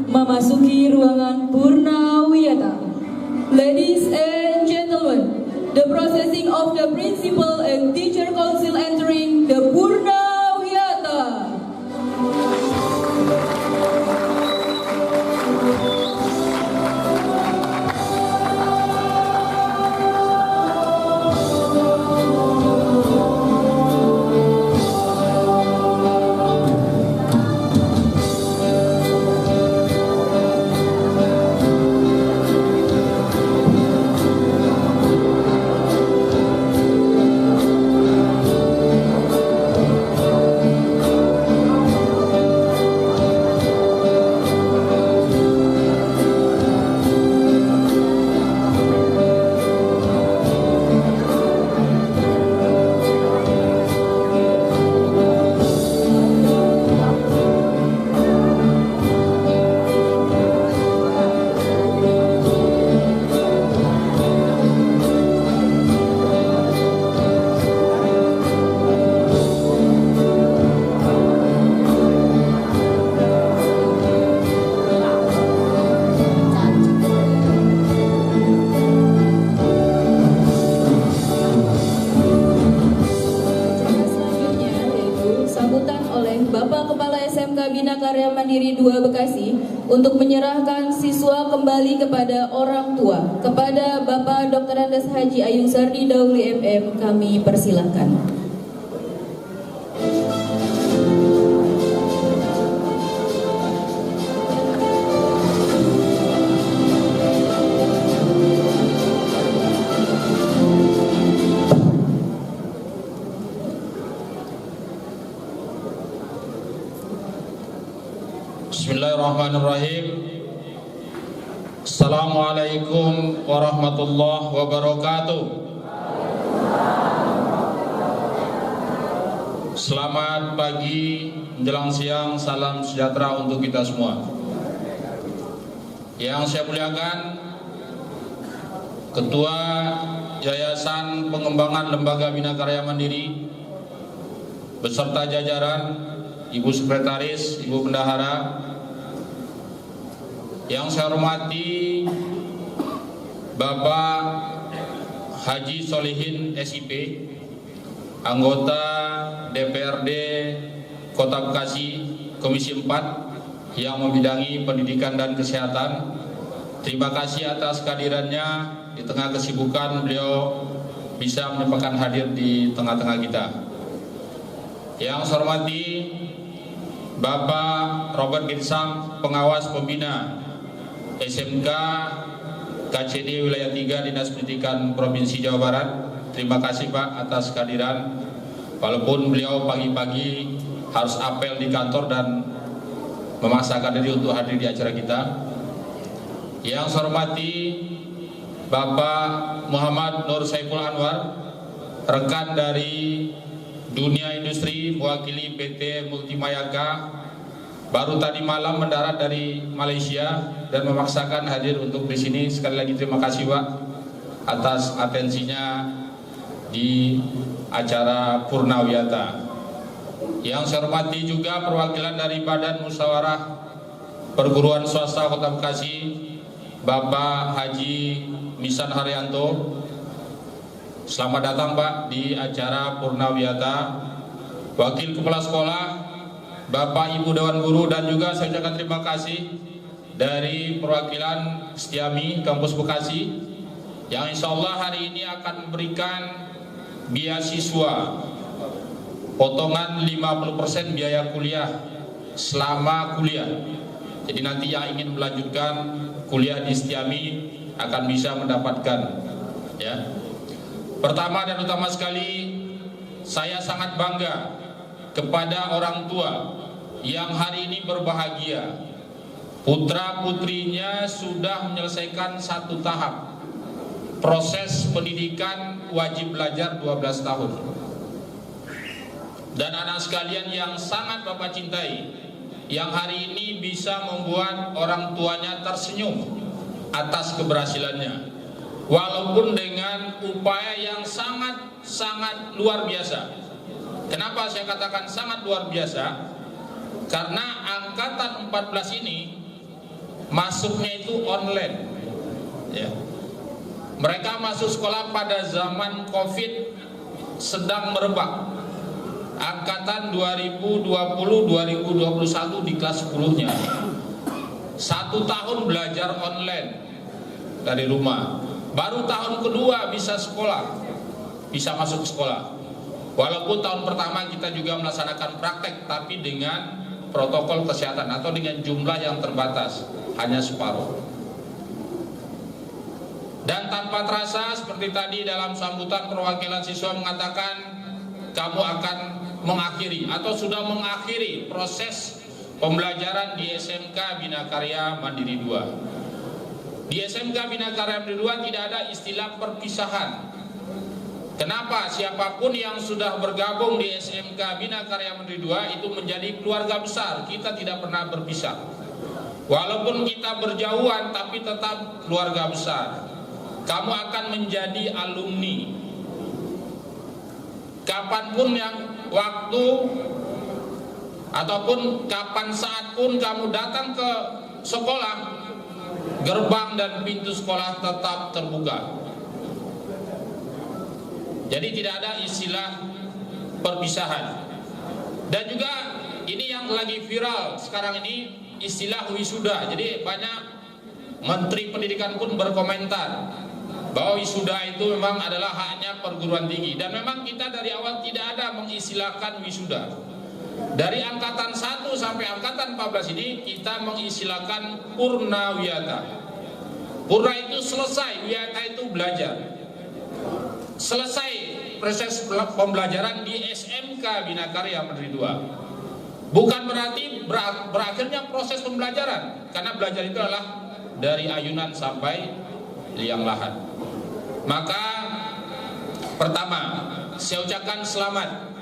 memasuki ruangan Purnawiyata. Ladies and gentlemen, the processing of the Principal and Teacher Council entering the Purnawiyata. Bapak Kepala SMK Bina Karya Mandiri 2 Bekasi untuk menyerahkan siswa kembali kepada orang tua. Kepada Bapak Dr. Andes Haji Ayung Sardi Dauli MM kami persilahkan. Bismillahirrahmanirrahim. Assalamualaikum warahmatullahi wabarakatuh. Selamat pagi menjelang siang, salam sejahtera untuk kita semua. Yang saya muliakan Ketua Yayasan Pengembangan Lembaga Bina Karya Mandiri beserta jajaran, Ibu Sekretaris, Ibu Bendahara. Yang saya hormati Bapak Haji Solihin SIP, anggota DPRD Kota Bekasi Komisi 4 yang membidangi pendidikan dan kesehatan. Terima kasih atas kehadirannya. Di tengah kesibukan beliau bisa menyempatkan hadir di tengah-tengah kita. Yang saya hormati Bapak Robert Ginsang, pengawas pembina SMK KCD Wilayah 3 Dinas Pendidikan Provinsi Jawa Barat. Terima kasih Pak atas kehadiran. Walaupun beliau pagi-pagi harus apel di kantor dan memaksakan diri untuk hadir di acara kita. Yang saya hormati Bapak Muhammad Nur Saiful Anwar, rekan dari dunia industri mewakili PT Multimayaka, baru tadi malam mendarat dari Malaysia dan memaksakan hadir untuk di sini. Sekali lagi terima kasih Pak atas atensinya di acara Purnawiyata. Yang saya hormati juga perwakilan dari Badan Musyawarah Perguruan Swasta Kota Bekasi, Bapak Haji Misan Haryanto. Selamat datang Pak di acara Purnawiyata. Wakil Kepala Sekolah, Bapak Ibu Dewan Guru, dan juga saya ucapkan terima kasih dari perwakilan Setiami Kampus Bekasi yang insya Allah hari ini akan memberikan beasiswa potongan 50% biaya kuliah selama kuliah. Jadi nanti yang ingin melanjutkan kuliah di Setiami akan bisa mendapatkan, ya. Pertama dan utama sekali, saya sangat bangga kepada orang tua yang hari ini berbahagia. Putra putrinya sudah menyelesaikan satu tahap proses pendidikan wajib belajar 12 tahun. Dan anak sekalian yang sangat Bapak cintai, yang hari ini bisa membuat orang tuanya tersenyum atas keberhasilannya, walaupun dengan upaya yang sangat luar biasa. Kenapa saya katakan sangat luar biasa? Karena angkatan 14 ini masuknya itu online. Ya. Mereka masuk sekolah pada zaman COVID sedang merebak. Angkatan 2020-2021 di kelas 10-nya 1 tahun belajar online dari rumah. Baru tahun kedua bisa sekolah, bisa masuk sekolah. Walaupun tahun pertama kita juga melaksanakan praktek, tapi dengan protokol kesehatan atau dengan jumlah yang terbatas, hanya separuh. Dan tanpa terasa, seperti tadi dalam sambutan perwakilan siswa mengatakan, kamu akan mengakhiri atau sudah mengakhiri proses pembelajaran di SMK Bina Karya Mandiri 2. Di SMK Bina Karya Mandiri 2 tidak ada istilah perpisahan. Kenapa? Siapapun yang sudah bergabung di SMK Bina Karya Mandiri 2 itu menjadi keluarga besar. Kita tidak pernah berpisah. Walaupun kita berjauhan, tapi tetap keluarga besar. Kamu akan menjadi alumni. Kapanpun yang waktu ataupun kapan saat pun kamu datang ke sekolah, gerbang dan pintu sekolah tetap terbuka. Jadi tidak ada istilah perpisahan. Dan juga ini yang lagi viral sekarang ini, istilah wisuda. Jadi banyak menteri pendidikan pun berkomentar bahwa wisuda itu memang adalah haknya perguruan tinggi. Dan memang kita dari awal tidak ada mengistilahkan wisuda. Dari angkatan 1 sampai angkatan 14 ini kita mengistilahkan purna wiyata. Purna itu selesai, wiyata itu belajar. Selesai proses pembelajaran di SMK Bina Karya Mandiri 2. Bukan berarti berakhirnya proses pembelajaran, karena belajar itu adalah dari ayunan sampai liang lahat. Maka pertama, saya ucapkan selamat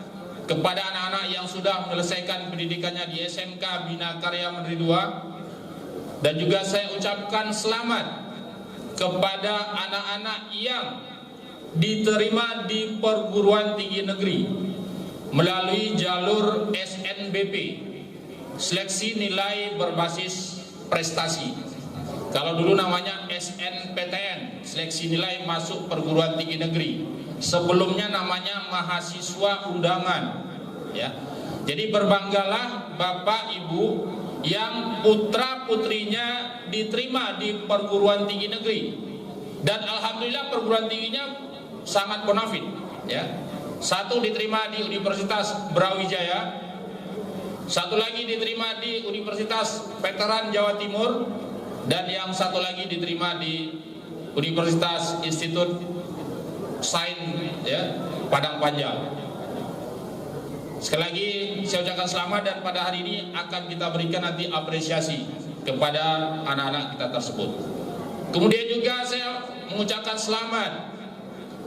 kepada anak-anak yang sudah menyelesaikan pendidikannya di SMK Bina Karya Mandiri 2. Dan juga saya ucapkan selamat kepada anak-anak yang diterima di perguruan tinggi negeri melalui jalur SNBP, seleksi nilai berbasis prestasi. Kalau dulu namanya SNPTN, seleksi nilai masuk perguruan tinggi negeri. Sebelumnya namanya mahasiswa undangan. Ya. Jadi berbanggalah Bapak Ibu yang putra putrinya diterima di perguruan tinggi negeri. Dan alhamdulillah perguruan tingginya sangat bonafit. Ya. Satu diterima di Universitas Brawijaya, satu lagi diterima di Universitas Veteran Jawa Timur, dan yang satu lagi diterima di Universitas Institut Sains ya, Padang Panjang. Sekali lagi saya ucapkan selamat, dan pada hari ini akan kita berikan nanti apresiasi kepada anak-anak kita tersebut. Kemudian juga saya mengucapkan selamat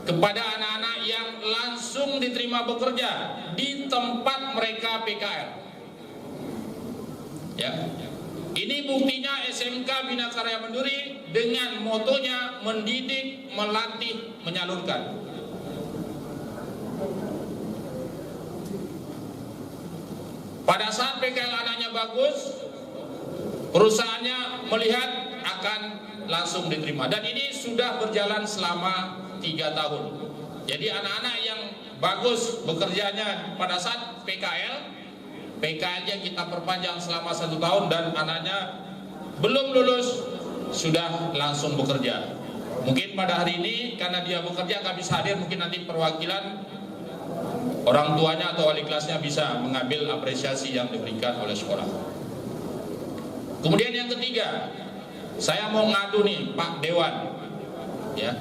kepada anak-anak yang langsung diterima bekerja di tempat mereka PKL. Ya. Ini buktinya SMK Bina Karya Mandiri dengan motonya mendidik, melatih, menyalurkan. Pada saat PKL anaknya bagus, perusahaannya melihat akan langsung diterima. Dan ini sudah berjalan selama 3 tahun. Jadi anak-anak yang bagus bekerjanya pada saat PKL-nya kita perpanjang selama 1 tahun, dan anaknya belum lulus sudah langsung bekerja. Mungkin pada hari ini karena dia bekerja nggak bisa hadir, mungkin nanti perwakilan orang tuanya atau wali kelasnya bisa mengambil apresiasi yang diberikan oleh sekolah. Kemudian yang ketiga, saya mau ngadu nih Pak Dewan, ya.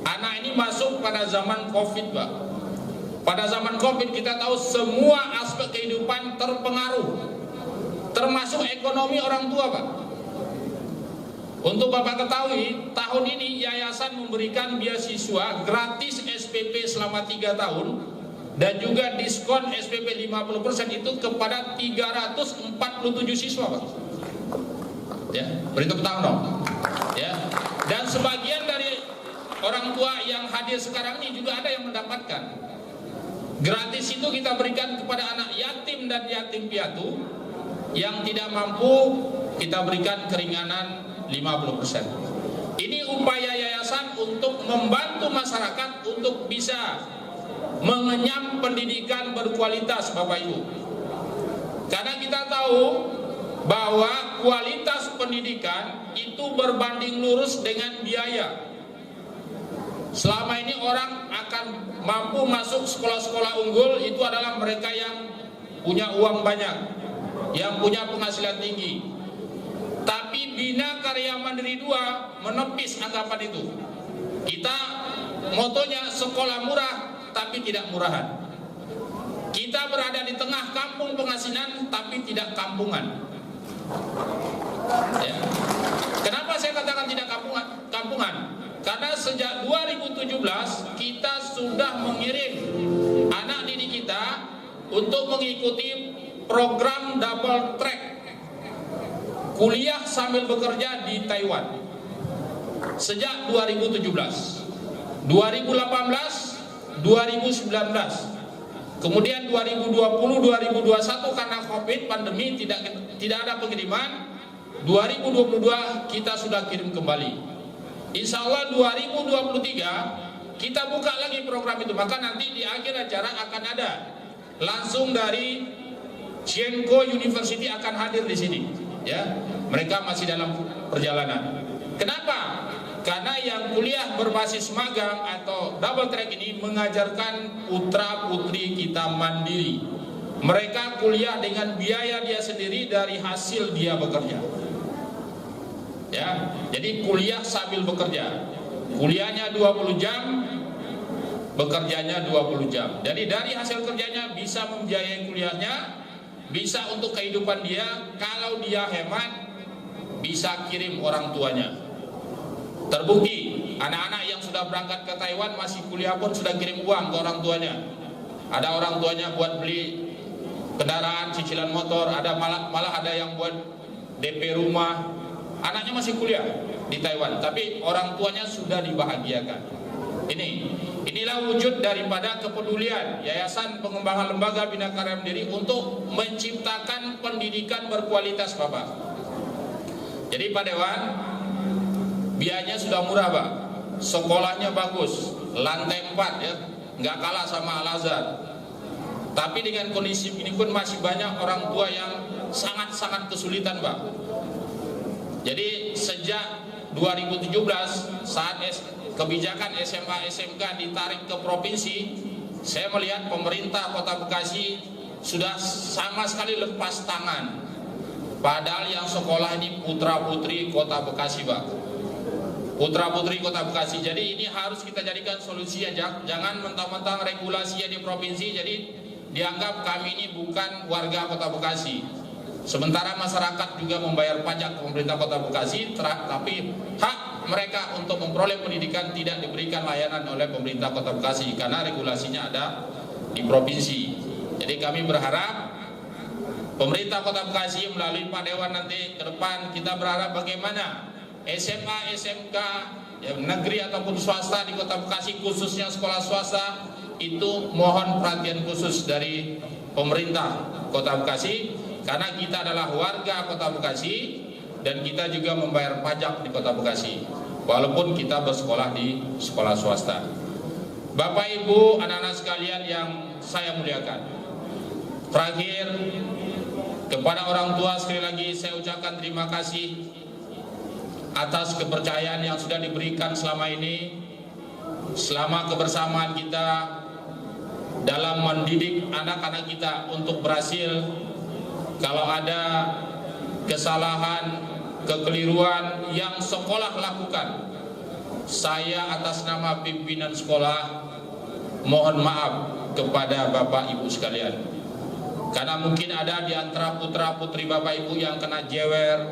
Anak ini masuk pada zaman COVID, Pak. Pada zaman COVID kita tahu semua aspek kehidupan terpengaruh, termasuk ekonomi orang tua, Pak. Untuk Bapak ketahui, tahun ini yayasan memberikan beasiswa gratis SPP selama 3 tahun, dan juga diskon SPP 50% itu kepada 347 siswa, Pak. Ya, beri tepuk tangan dong. Ya. Dan sebagian dari orang tua yang hadir sekarang ini juga ada yang mendapatkan. Gratis itu kita berikan kepada anak yatim dan yatim piatu yang tidak mampu kita berikan keringanan 50%. Ini upaya yayasan untuk membantu masyarakat untuk bisa mengenyam pendidikan berkualitas, Bapak Ibu. Karena kita tahu bahwa kualitas pendidikan itu berbanding lurus dengan biaya. Selama ini orang akan mampu masuk sekolah-sekolah unggul itu adalah mereka yang punya uang banyak, yang punya penghasilan tinggi. Tapi Bina Karya Mandiri 2 menepis anggapan itu. Kita motonya sekolah murah tapi tidak murahan. Kita berada di tengah kampung pengasinan tapi tidak kampungan. Ya. Kenapa saya katakan tidak kampungan? Karena sejak 2017 kita sudah mengirim anak didik kita untuk mengikuti program double track kuliah sambil bekerja di Taiwan. Sejak 2017, 2018, 2019, kemudian 2020, 2021 karena COVID pandemi tidak ada pengiriman. 2022 kita sudah kirim kembali. Insya Allah 2023 kita buka lagi program itu. Maka nanti di akhir acara akan ada langsung dari Chienko University akan hadir di sini. Ya, mereka masih dalam perjalanan. Kenapa? Karena yang kuliah berbasis magang atau double track ini mengajarkan putra putri kita mandiri. Mereka kuliah dengan biaya dia sendiri dari hasil dia bekerja. Ya, jadi kuliah sambil bekerja. Kuliahnya 20 jam, bekerjanya 20 jam. Jadi dari hasil kerjanya bisa membiayai kuliahnya, bisa untuk kehidupan dia. Kalau dia hemat, bisa kirim orang tuanya. Terbukti, anak-anak yang sudah berangkat ke Taiwan masih kuliah pun sudah kirim uang ke orang tuanya. Ada orang tuanya buat beli kendaraan, cicilan motor, ada malah ada yang buat DP rumah. Anaknya masih kuliah di Taiwan, tapi orang tuanya sudah dibahagiakan. Inilah wujud daripada kepedulian Yayasan Pengembangan Lembaga Bina Karya Mandiri untuk menciptakan pendidikan berkualitas, Bapak. Jadi Pak Dewan, biayanya sudah murah, Pak. Sekolahnya bagus, lantai 4 ya, nggak kalah sama Al-Azhar. Tapi dengan kondisi ini pun masih banyak orang tua yang sangat-sangat kesulitan, Pak. Jadi sejak 2017 saat kebijakan SMA SMK ditarik ke provinsi, saya melihat pemerintah Kota Bekasi sudah sama sekali lepas tangan. Padahal yang sekolah ini putra putri Kota Bekasi, Pak. Putra putri Kota Bekasi. Jadi ini harus kita jadikan solusi aja. Jangan mentang-mentang regulasinya di provinsi jadi dianggap kami ini bukan warga Kota Bekasi. Sementara masyarakat juga membayar pajak ke pemerintah Kota Bekasi, tapi hak mereka untuk memperoleh pendidikan tidak diberikan layanan oleh pemerintah Kota Bekasi karena regulasinya ada di provinsi. Jadi kami berharap pemerintah Kota Bekasi melalui Pak Dewan nanti ke depan kita berharap bagaimana SMA, SMK, ya, negeri ataupun swasta di Kota Bekasi, khususnya sekolah swasta, itu mohon perhatian khusus dari pemerintah Kota Bekasi. Karena kita adalah warga Kota Bekasi dan kita juga membayar pajak di Kota Bekasi, walaupun kita bersekolah di sekolah swasta. Bapak Ibu, anak-anak sekalian yang saya muliakan, terakhir kepada orang tua sekali lagi saya ucapkan terima kasih atas kepercayaan yang sudah diberikan selama ini, selama kebersamaan kita dalam mendidik anak-anak kita untuk berhasil. Kalau ada kesalahan, kekeliruan yang sekolah lakukan, saya atas nama pimpinan sekolah mohon maaf kepada Bapak Ibu sekalian. Karena mungkin ada di antara putra putri Bapak Ibu yang kena jewer.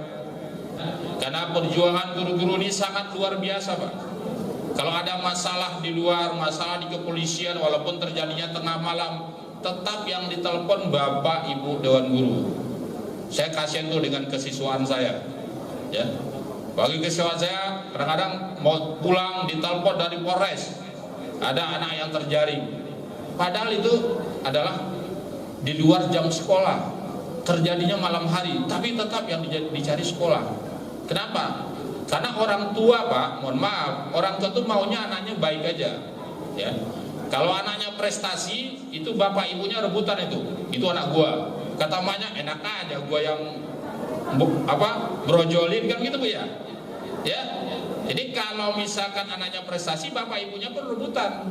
Karena perjuangan guru-guru ini sangat luar biasa, Pak. Kalau ada masalah di luar, masalah di kepolisian, walaupun terjadinya tengah malam, tetap yang ditelepon Bapak Ibu Dewan Guru. Saya kasihan tuh dengan kesiswaan saya, ya. Bagi kesiswaan saya, kadang-kadang mau pulang ditelepon dari Polres, ada anak yang terjaring. Padahal itu adalah di luar jam sekolah. terjadinya malam hari, tapi tetap yang dicari sekolah. Kenapa? Karena orang tua, Pak, mohon maaf, orang tua tuh maunya anaknya baik aja, ya. Kalau anaknya prestasi, itu bapak ibunya rebutan itu anak gua. Kata emaknya, enak aja gua yang brojolin kan gitu Bu ya. Ya. Jadi kalau misalkan anaknya prestasi, bapak ibunya pun rebutan.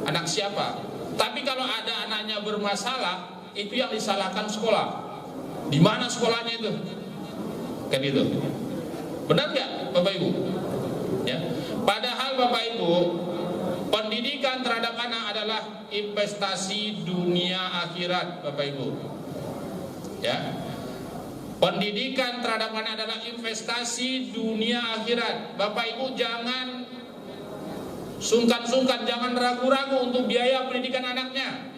Anak siapa? Tapi kalau ada anaknya bermasalah, itu yang disalahkan sekolah. Di mana sekolahnya itu? Kan itu. Benar nggak, Bapak Ibu? Ya. Padahal Bapak Ibu, pendidikan terhadap anak adalah investasi dunia akhirat, Bapak Ibu. Ya. Pendidikan terhadap anak adalah investasi dunia akhirat. Bapak Ibu jangan sungkan-sungkan, jangan ragu-ragu untuk biaya pendidikan anaknya.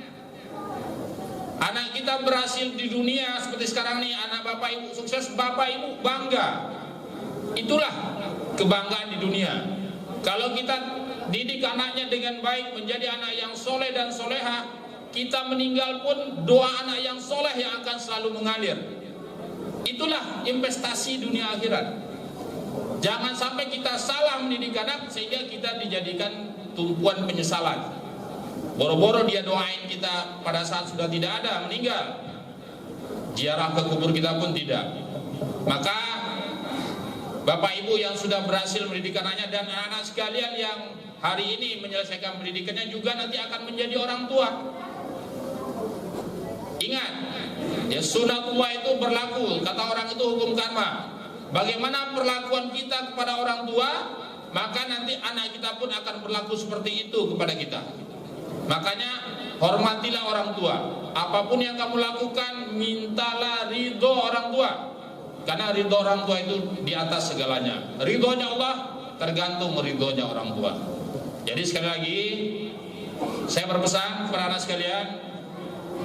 Anak kita berhasil di dunia seperti sekarang nih, anak Bapak Ibu sukses, Bapak Ibu bangga. Itulah kebanggaan di dunia. Kalau kita didik anaknya dengan baik menjadi anak yang soleh dan soleha, kita meninggal pun doa anak yang soleh yang akan selalu mengalir. Itulah investasi dunia akhirat. Jangan sampai kita salah mendidik anak sehingga kita dijadikan tumpuan penyesalan. Boro-boro dia doain kita pada saat sudah tidak ada, meninggal, ziarah ke kubur kita pun tidak. Maka Bapak Ibu yang sudah berhasil mendidik anaknya dan anak-anak sekalian yang hari ini menyelesaikan pendidikannya juga nanti akan menjadi orang tua. Ingat, ya sunatullah itu berlaku, kata orang itu hukum karma. Bagaimana perlakuan kita kepada orang tua, maka nanti anak kita pun akan berlaku seperti itu kepada kita. Makanya hormatilah orang tua. Apapun yang kamu lakukan, mintalah ridho orang tua. Karena ridho orang tua itu di atas segalanya. Ridhonya Allah tergantung ridhonya orang tua. Jadi sekali lagi saya berpesan kepada anak sekalian,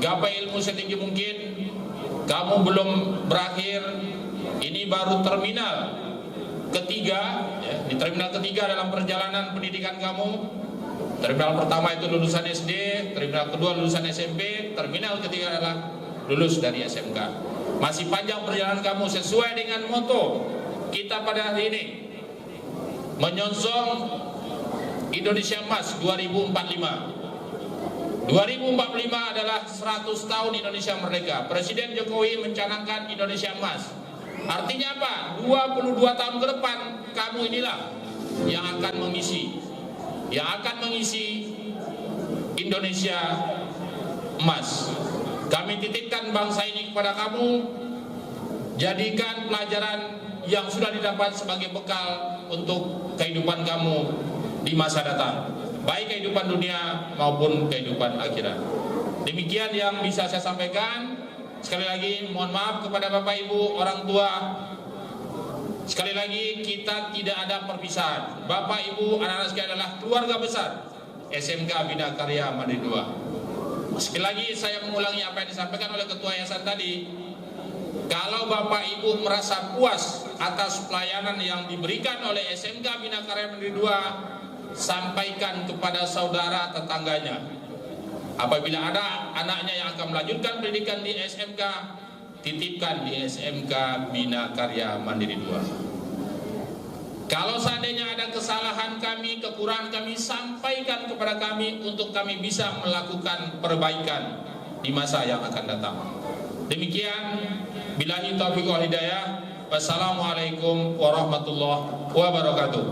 gapai ilmu setinggi mungkin. Kamu belum berakhir, ini baru terminal ketiga, ya. Di terminal ketiga dalam perjalanan pendidikan kamu. Terminal pertama itu lulusan SD, terminal kedua lulusan SMP, terminal ketiga adalah lulus dari SMK. Masih panjang perjalanan kamu sesuai dengan moto kita pada hari ini, menyongsong Indonesia Emas 2045. 2045 adalah 100 tahun Indonesia merdeka. Presiden Jokowi mencanangkan Indonesia Emas. Artinya apa? 22 tahun ke depan kamu inilah yang akan mengisi Indonesia Emas. Kami titipkan bangsa ini kepada kamu. Jadikan pelajaran yang sudah didapat sebagai bekal untuk kehidupan kamu di masa datang, baik kehidupan dunia maupun kehidupan akhirat. Demikian yang bisa saya sampaikan. Sekali lagi mohon maaf kepada Bapak Ibu orang tua. Sekali lagi kita tidak ada perpisahan. Bapak Ibu anak-anak sekalian adalah keluarga besar SMK Bina Karya Mandiri 2. Sekali lagi saya mengulangi apa yang disampaikan oleh Ketua Yayasan tadi. Kalau Bapak Ibu merasa puas atas pelayanan yang diberikan oleh SMK Bina Karya Mandiri 2, sampaikan kepada saudara tetangganya. Apabila ada anaknya yang akan melanjutkan pendidikan di SMK, titipkan di SMK Bina Karya Mandiri 2. Kalau seandainya ada kesalahan kami, kekurangan kami, sampaikan kepada kami untuk kami bisa melakukan perbaikan di masa yang akan datang. Demikian, billahi taufiq wal hidayah. Wassalamualaikum warahmatullahi wabarakatuh.